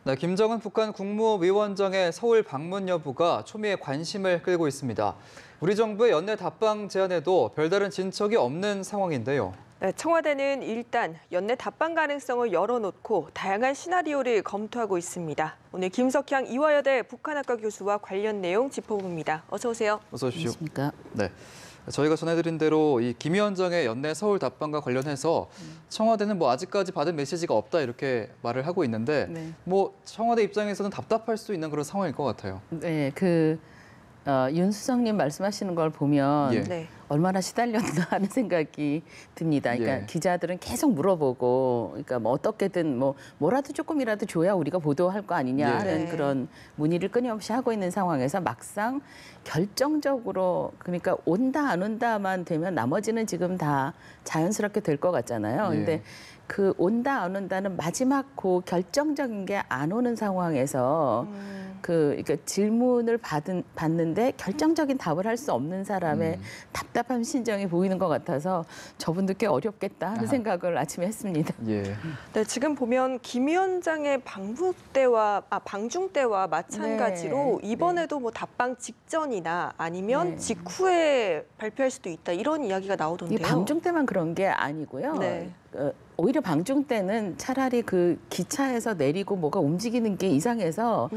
네, 김정은 북한 국무위원장의 서울 방문 여부가 초미의 관심을 끌고 있습니다. 우리 정부의 연내 답방 제안에도 별다른 진척이 없는 상황인데요. 네, 청와대는 일단 연내 답방 가능성을 열어놓고 다양한 시나리오를 검토하고 있습니다. 오늘 김석향 이화여대 북한학과 교수와 관련 내용 짚어봅니다. 어서 오세요. 어서 오십시오. 안녕하십니까. 네. 저희가 전해드린 대로 이 김 위원장의 연내 서울 답방과 관련해서 청와대는 아직까지 받은 메시지가 없다 이렇게 말을 하고 있는데 네. 청와대 입장에서는 답답할 수 있는 그런 상황일 것 같아요. 네, 윤 수석님 말씀하시는 걸 보면 예. 네. 얼마나 시달렸나 하는 생각이 듭니다. 그러니까 예. 기자들은 계속 물어보고, 그러니까 어떻게든 뭐라도 조금이라도 줘야 우리가 보도할 거 아니냐 예. 하는 네. 그런 문의를 끊임없이 하고 있는 상황에서 막상 결정적으로 그러니까 온다 안 온다만 되면 나머지는 지금 다 자연스럽게 될 것 같잖아요. 예. 근데 그 온다 안 온다는 마지막 그 결정적인 게 안 오는 상황에서 그러니까 질문을 받는데 결정적인 답을 할 수 없는 사람의 답답한 심정이 보이는 것 같아서 저분도 꽤 어렵겠다 하는 생각을 아침에 했습니다. 예. 네, 지금 보면 김 위원장의 방중 때와 마찬가지로 네. 이번에도 답방 직전이나 아니면 네. 직후에 발표할 수도 있다 이런 이야기가 이 나오던데요. 방중 때만 그런 게 아니고요. 네. 오히려 방중 때는 차라리 그 기차에서 내리고 뭐가 움직이는 게 이상해서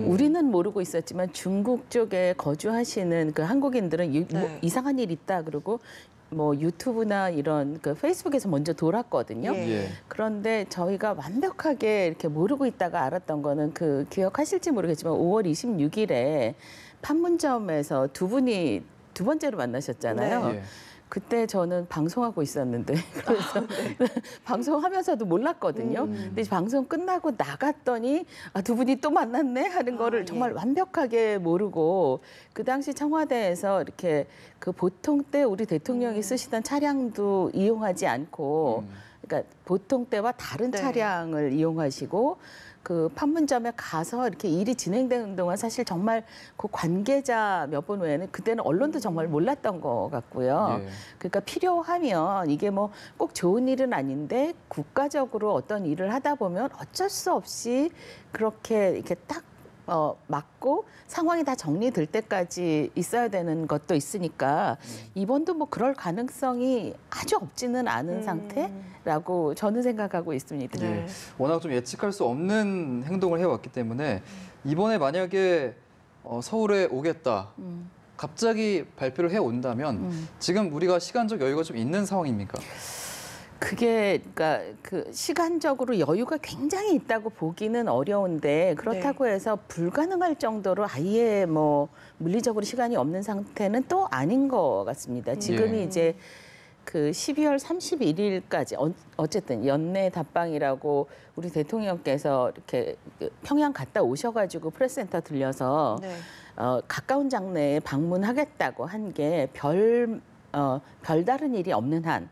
우리는 모르고 있었지만 중국 쪽에 거주하시는 그 한국인들은 네. 이상한 일 있다 그러고 유튜브나 이런 그 페이스북에서 먼저 돌았거든요. 예. 예. 그런데 저희가 완벽하게 이렇게 모르고 있다가 알았던 거는 그 기억하실지 모르겠지만 5월 26일에 판문점에서 두 분이 두 번째로 만나셨잖아요. 예. 그때 저는 방송하고 있었는데 그래서 방송하면서도 몰랐거든요. 근데 방송 끝나고 나갔더니 두 분이 또 만났네 하는 거를 예. 정말 완벽하게 모르고 그 당시 청와대에서 이렇게 그 보통 때 우리 대통령이 쓰시던 차량도 이용하지 않고 그러니까 보통 때와 다른 네. 차량을 이용하시고 그 판문점에 가서 이렇게 일이 진행되는 동안 사실 정말 그 관계자 몇 분 외에는 그때는 언론도 정말 몰랐던 것 같고요. 예. 그러니까 필요하면 이게 꼭 좋은 일은 아닌데 국가적으로 어떤 일을 하다 보면 어쩔 수 없이 그렇게 이렇게 딱 맞고 상황이 다 정리될 때까지 있어야 되는 것도 있으니까 이번도 그럴 가능성이 아주 없지는 않은 상태라고 저는 생각하고 있습니다. 예. 워낙 좀 예측할 수 없는 행동을 해왔기 때문에 이번에 만약에 서울에 오겠다. 갑자기 발표를 해온다면 지금 우리가 시간적 여유가 좀 있는 상황입니까? 그게 그러니까 그 시간적으로 여유가 굉장히 있다고 보기는 어려운데 그렇다고 해서 불가능할 정도로 아예 물리적으로 시간이 없는 상태는 또 아닌 것 같습니다. 지금이 예. 이제 그 12월 31일까지 어쨌든 연내 답방이라고 우리 대통령께서 이렇게 평양 갔다 오셔가지고 프레스센터 들려서 네. 가까운 장래에 방문하겠다고 한 게 별다른 일이 없는 한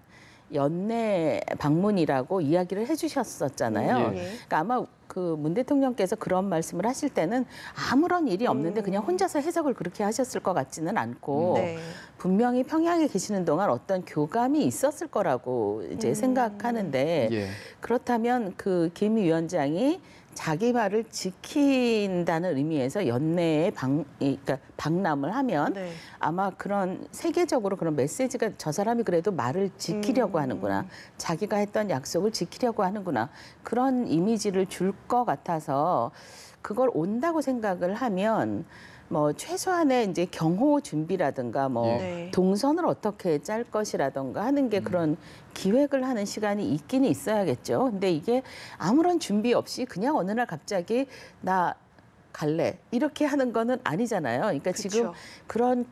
연내 방문이라고 이야기를 해주셨었잖아요. 예. 그러니까 아마 그 문 대통령께서 그런 말씀을 하실 때는 아무런 일이 없는데 그냥 혼자서 해석을 그렇게 하셨을 것 같지는 않고 네. 분명히 평양에 계시는 동안 어떤 교감이 있었을 거라고 이제 생각하는데 예. 그렇다면 그 김 위원장이 자기 말을 지킨다는 의미에서 연내에 그러니까 방남을 하면 네. 아마 그런 세계적으로 그런 메시지가 저 사람이 그래도 말을 지키려고 하는구나. 자기가 했던 약속을 지키려고 하는구나. 그런 이미지를 줄 것 같아서 그걸 온다고 생각을 하면 최소한의 이제 경호 준비라든가 네. 동선을 어떻게 짤 것이라든가 하는 게 그런 기획을 하는 시간이 있기는 있어야겠죠. 근데 이게 아무런 준비 없이 그냥 어느 날 갑자기 나 갈래 이렇게 하는 거는 아니잖아요. 그러니까 지금 그런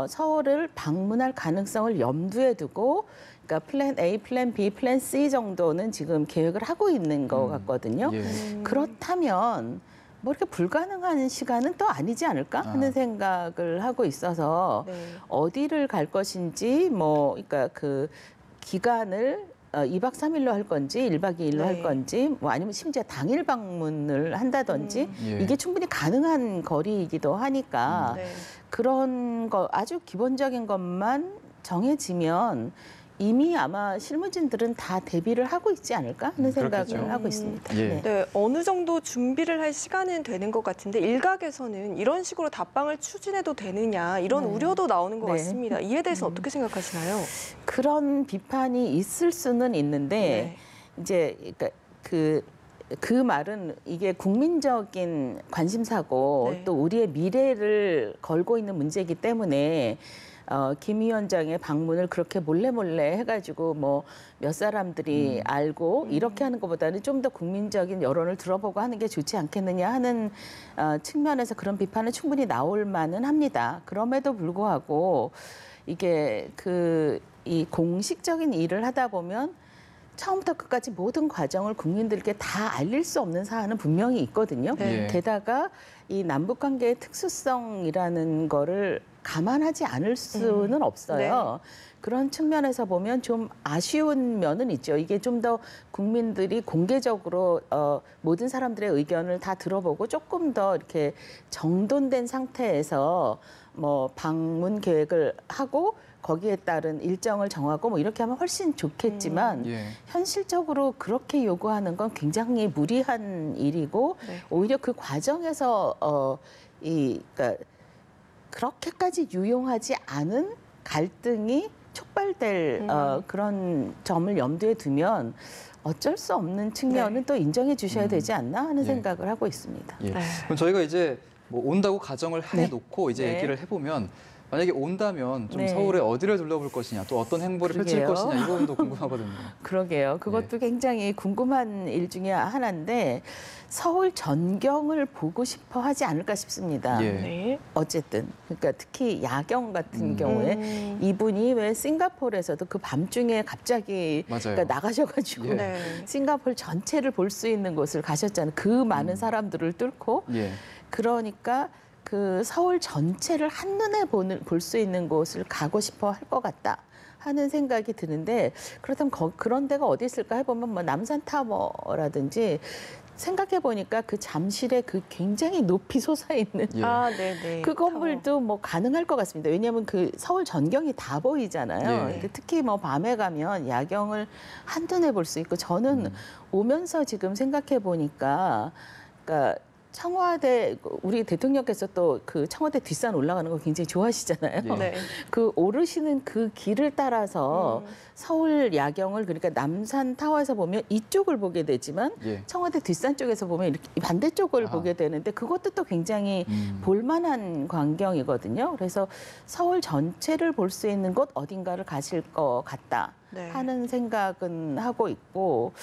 서울을 방문할 가능성을 염두에 두고 그러니까 플랜 A, 플랜 B, 플랜 C 정도는 지금 계획을 하고 있는 것 같거든요. 예. 그렇다면 이렇게 불가능한 시간은 또 아니지 않을까 하는 생각을 하고 있어서 네. 어디를 갈 것인지 그러니까 그 기간을 2박 3일로 할 건지 1박 2일로 네. 할 건지 아니면 심지어 당일 방문을 한다든지 예. 이게 충분히 가능한 거리이기도 하니까 네. 그런 거 아주 기본적인 것만 정해지면 이미 아마 실무진들은 다 대비를 하고 있지 않을까 하는 생각을 그렇겠죠. 하고 있습니다. 예. 네. 네, 어느 정도 준비를 할 시간은 되는 것 같은데 일각에서는 이런 식으로 답방을 추진해도 되느냐 이런 네. 우려도 나오는 것 네. 같습니다. 이에 대해서 어떻게 생각하시나요? 그런 비판이 있을 수는 있는데 이제 그러니까 그 말은 이게 국민적인 관심사고 네. 또 우리의 미래를 걸고 있는 문제이기 때문에 김 위원장의 방문을 그렇게 몰래 해가지고 뭐 몇 사람들이 알고 이렇게 하는 것보다는 좀 더 국민적인 여론을 들어보고 하는 게 좋지 않겠느냐 하는 측면에서 그런 비판은 충분히 나올 만은 합니다. 그럼에도 불구하고 이게 이 공식적인 일을 하다 보면 처음부터 끝까지 모든 과정을 국민들께 다 알릴 수 없는 사안은 분명히 있거든요. 네. 게다가 이 남북 관계의 특수성이라는 거를 감안하지 않을 수는 없어요. 그런 측면에서 보면 좀 아쉬운 면은 있죠. 이게 좀 더 국민들이 공개적으로 모든 사람들의 의견을 다 들어보고 조금 더 이렇게 정돈된 상태에서 뭐 방문 계획을 하고 거기에 따른 일정을 정하고 뭐 이렇게 하면 훨씬 좋겠지만 예. 현실적으로 그렇게 요구하는 건 굉장히 무리한 일이고 네. 오히려 그 과정에서 그러니까 그렇게까지 유용하지 않은 갈등이 촉발될 그런 점을 염두에 두면 어쩔 수 없는 측면은 또 인정해 주셔야 되지 않나 하는 예. 생각을 하고 있습니다. 예. 네. 그럼 저희가 이제 뭐 온다고 가정을 해놓고 이제 네. 얘기를 해보면 만약에 온다면 좀 네. 서울에 어디를 둘러볼 것이냐, 또 어떤 행보를 펼칠 그러게요. 것이냐 이 부분도 궁금하거든요. 그러게요. 그것도 굉장히 궁금한 일 중에 하나인데 서울 전경을 보고 싶어 하지 않을까 싶습니다. 예. 네. 어쨌든 그러니까 특히 야경 같은 경우에 이분이 왜 싱가포르에서도 그 밤중에 갑자기 맞아요. 그러니까 나가셔가지고 예. 네. 싱가포르 전체를 볼 수 있는 곳을 가셨잖아요. 그 많은 사람들을 뚫고 예. 그러니까 그 서울 전체를 한눈에 볼 수 있는 곳을 가고 싶어 할 것 같다 하는 생각이 드는데 그렇다면 그런 데가 어디 있을까 해보면 뭐 남산타워라든지 생각해 보니까 그 잠실에 그 굉장히 높이 솟아있는 예. 아, 네네. 그 건물도 뭐 가능할 것 같습니다. 왜냐하면 그 서울 전경이 다 보이잖아요. 예. 근데 특히 뭐 밤에 가면 야경을 한눈에 볼 수 있고 저는 오면서 지금 생각해 보니까 그러니까 청와대 우리 대통령께서 또 그 청와대 뒷산 올라가는 거 굉장히 좋아하시잖아요. 예. 네. 그 오르시는 그 길을 따라서 서울 야경을 그러니까 남산 타워에서 보면 이쪽을 보게 되지만 예. 청와대 뒷산 쪽에서 보면 이렇게 반대쪽을 아하. 보게 되는데 그것도 또 굉장히 볼만한 광경이거든요. 그래서 서울 전체를 볼 수 있는 곳 어딘가를 가실 것 같다. 네. 하는 생각은 하고 있고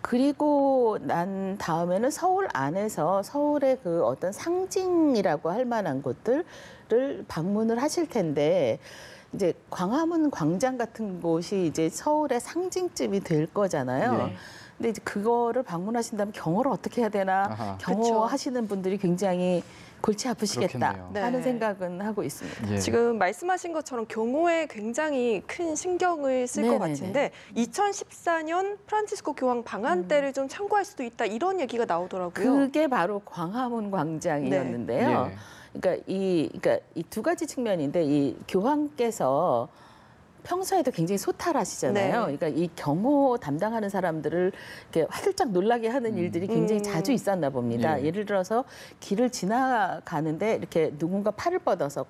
그리고 난 다음에는 서울 안에서 서울의 그 어떤 상징이라고 할 만한 곳들을 방문을 하실 텐데 이제 광화문 광장 같은 곳이 이제 서울의 상징쯤이 될 거잖아요. 네. 근데 이제 그거를 방문하신다면 경호를 어떻게 해야 되나 아하. 경호하시는 분들이 굉장히 골치 아프시겠다 그렇겠네요. 하는 네. 생각은 하고 있습니다. 예. 지금 말씀하신 것처럼 경호에 굉장히 큰 신경을 쓸 것 네네네. 같은데 2014년 프란치스코 교황 방한 때를 좀 참고할 수도 있다 이런 얘기가 나오더라고요. 그게 바로 광화문 광장이었는데요. 예. 그러니까 이 두 가지 측면인데 이 교황께서 평소에도 굉장히 소탈하시잖아요. 네. 그러니까 이 경호 담당하는 사람들을 이렇게 화들짝 놀라게 하는 일들이 굉장히 자주 있었나 봅니다. 예. 예를 들어서 길을 지나가는데 이렇게 누군가 팔을 뻗어서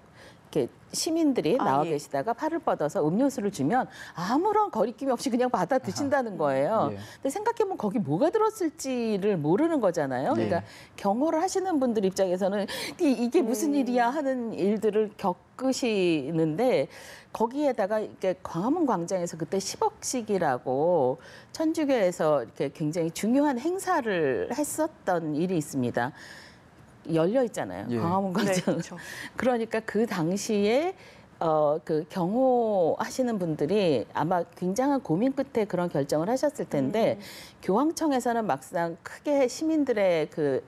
이렇게 시민들이 나와 예. 계시다가 팔을 뻗어서 음료수를 주면 아무런 거리낌이 없이 그냥 받아 드신다는 거예요. 예. 근데 생각해보면 거기 뭐가 들었을지를 모르는 거잖아요. 그러니까 경호를 하시는 분들 입장에서는 이게 무슨 일이야 하는 일들을 겪으시는데 거기에다가 이렇게 광화문 광장에서 그때 10억씩이라고 천주교에서 이렇게 굉장히 중요한 행사를 했었던 일이 있습니다. 열려 있잖아요. 예. 광화문 네, 광장. 그렇죠. 그러니까 그 당시에 그 경호하시는 분들이 아마 굉장한 고민 끝에 그런 결정을 하셨을 텐데 교황청에서는 막상 크게 시민들의 그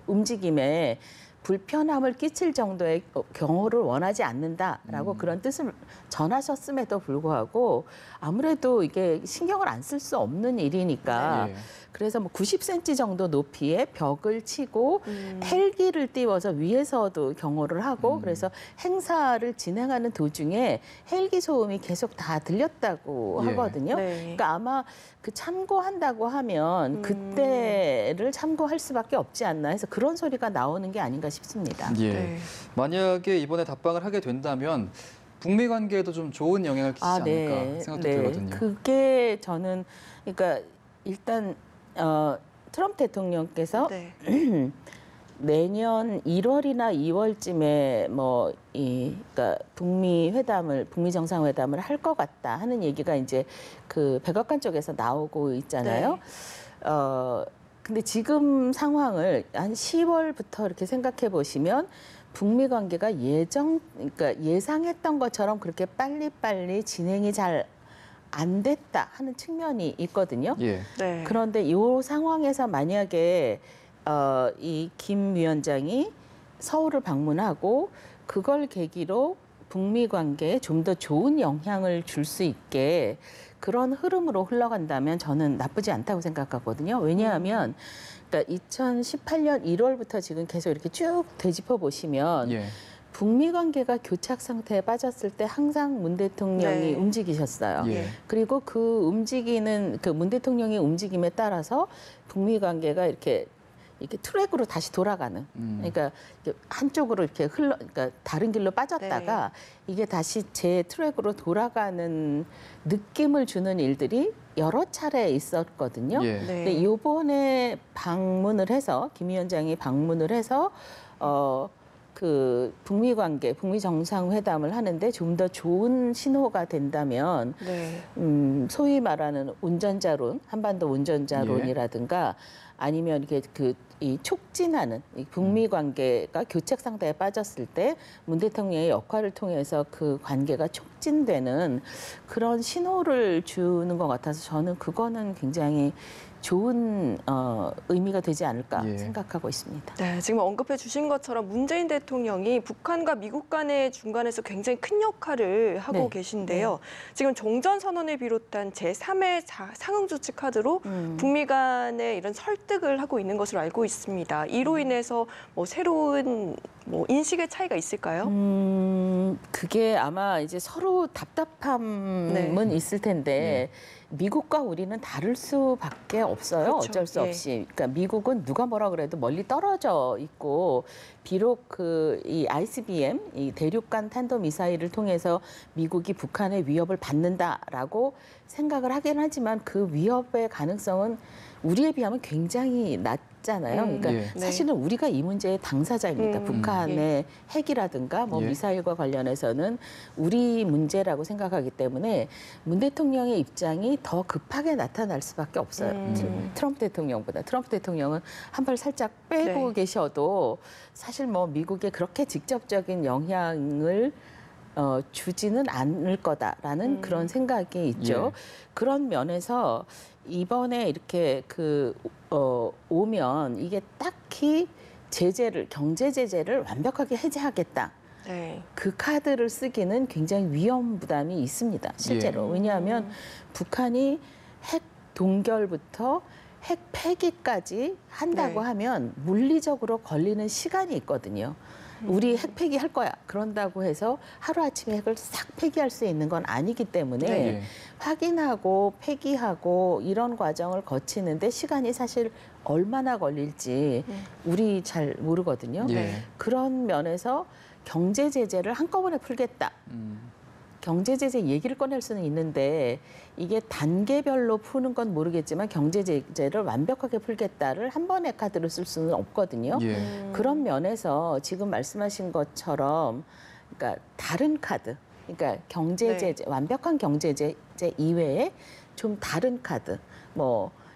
움직임에 불편함을 끼칠 정도의 경호를 원하지 않는다라고 그런 뜻을 전하셨음에도 불구하고 아무래도 이게 신경을 안 쓸 수 없는 일이니까 예. 그래서 뭐 90cm 정도 높이의 벽을 치고 헬기를 띄워서 위에서도 경호를 하고 그래서 행사를 진행하는 도중에 헬기 소음이 계속 다 들렸다고 예. 하거든요. 네. 그러니까 아마 그 참고한다고 하면 그때를 참고할 수밖에 없지 않나 해서 그런 소리가 나오는 게 아닌가 싶습니다. 예. 네. 만약에 이번에 답방을 하게 된다면 북미 관계에도 좀 좋은 영향을 끼치지 않을까 생각도 들거든요. 그게 저는 그러니까 일단 트럼프 대통령께서 네. 내년 1월이나 2월쯤에 그러니까 북미 정상회담을 할 것 같다 하는 얘기가 이제 그 백악관 쪽에서 나오고 있잖아요. 네. 근데 지금 상황을 한 10월부터 이렇게 생각해 보시면 북미 관계가 그러니까 예상했던 것처럼 그렇게 빨리빨리 진행이 잘 안 됐다 하는 측면이 있거든요. 예. 네. 그런데 이 상황에서 만약에 이 김 위원장이 서울을 방문하고 그걸 계기로 북미 관계에 좀 더 좋은 영향을 줄 수 있게 그런 흐름으로 흘러간다면 저는 나쁘지 않다고 생각하거든요. 왜냐하면 그러니까 2018년 1월부터 지금 계속 이렇게 쭉 되짚어 보시면 예. 북미 관계가 교착 상태에 빠졌을 때 항상 문 대통령이 네. 움직이셨어요. 예. 그리고 그 문 대통령의 움직임에 따라서 북미 관계가 이렇게 트랙으로 다시 돌아가는. 그러니까 이렇게 한쪽으로 이렇게 그러니까 다른 길로 빠졌다가 이게 다시 제 트랙으로 돌아가는 느낌을 주는 일들이 여러 차례 있었거든요. 예. 네. 근데 이번에 방문을 해서 김 위원장이 방문을 해서 그 북미 관계, 북미 정상회담을 하는데 좀 더 좋은 신호가 된다면 네. 소위 말하는 운전자론, 한반도 운전자론이라든가 아니면 이게 이 촉진하는 이 북미 관계가 교착 상태에 빠졌을 때 문 대통령의 역할을 통해서 그 관계가 촉진되는 그런 신호를 주는 것 같아서 저는 그거는 굉장히 좋은 의미가 되지 않을까 예. 생각하고 있습니다. 네, 지금 언급해 주신 것처럼 문재인 대통령이 북한과 미국 간의 중간에서 굉장히 큰 역할을 하고 네. 계신데요. 지금 종전선언을 비롯한 제3의 상응조치 카드로 북미 간의 이런 설득을 하고 있는 것으로 알고 있습니다. 이로 인해서 새로운 인식의 차이가 있을까요? 그게 아마 이제 서로 답답함은 있을 텐데 미국과 우리는 다를 수밖에 없어요. 그렇죠. 어쩔 수 없이. 그러니까 미국은 누가 뭐라 그래도 멀리 떨어져 있고 비록 이 ICBM, 이 대륙간 탄도미사일을 통해서 미국이 북한의 위협을 받는다라고 생각을 하긴 하지만 그 위협의 가능성은 우리에 비하면 굉장히 낮잖아요. 그러니까 예. 사실은 우리가 이 문제의 당사자입니다. 북한의 핵이라든가 예. 미사일과 관련해서는 우리 문제라고 생각하기 때문에 문 대통령의 입장이 더 급하게 나타날 수밖에 없어요. 트럼프 대통령보다. 트럼프 대통령은 한 발 살짝 빼고 계셔도 사실 미국에 그렇게 직접적인 영향을 주지는 않을 거다라는 그런 생각이 있죠. 예. 그런 면에서 이번에 이렇게 오면 이게 딱히 경제 제재를 완벽하게 해제하겠다. 네. 그 카드를 쓰기는 굉장히 위험 부담이 있습니다. 실제로. 왜냐하면 북한이 핵 동결부터 핵 폐기까지 한다고 하면 물리적으로 걸리는 시간이 있거든요. 우리 핵 폐기할 거야. 그런다고 해서 하루아침에 핵을 싹 폐기할 수 있는 건 아니기 때문에 네. 확인하고 폐기하고 이런 과정을 거치는데 시간이 사실 얼마나 걸릴지 우리 잘 모르거든요. 예. 그런 면에서 경제 제재를 한꺼번에 풀겠다. 경제 제재 얘기를 꺼낼 수는 있는데 이게 단계별로 푸는 건 모르겠지만 경제 제재를 완벽하게 풀겠다를 한 번에 카드로 쓸 수는 없거든요. 예. 그런 면에서 지금 말씀하신 것처럼 그러니까 다른 카드, 그러니까 경제 제재, 완벽한 경제 제재 이외에 좀 다른 카드,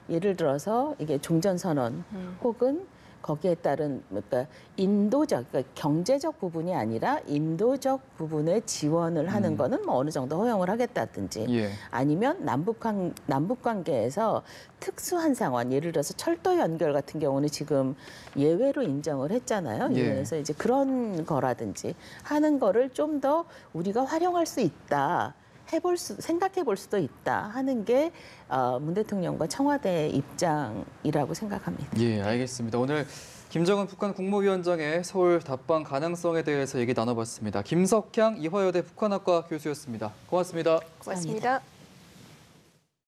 예를 들어서 이게 종전선언 혹은 거기에 따른 그러니까 인도적, 그러니까 경제적 부분이 아니라 인도적 부분에 지원을 하는 거는 뭐 어느 정도 허용을 하겠다든지 예. 아니면 남북 관계에서 특수한 상황, 예를 들어서 철도 연결 같은 경우는 지금 예외로 인정을 했잖아요. 예. 그래서 이제 그런 거라든지 하는 거를 좀 더 우리가 활용할 수 있다. 생각해 볼 수도 있다 하는 게 문 대통령과 청와대의 입장이라고 생각합니다. 예, 알겠습니다. 오늘 김정은 북한 국무위원장의 서울 답방 가능성에 대해서 얘기 나눠봤습니다. 김석향 이화여대 북한학과 교수였습니다. 고맙습니다. 고맙습니다.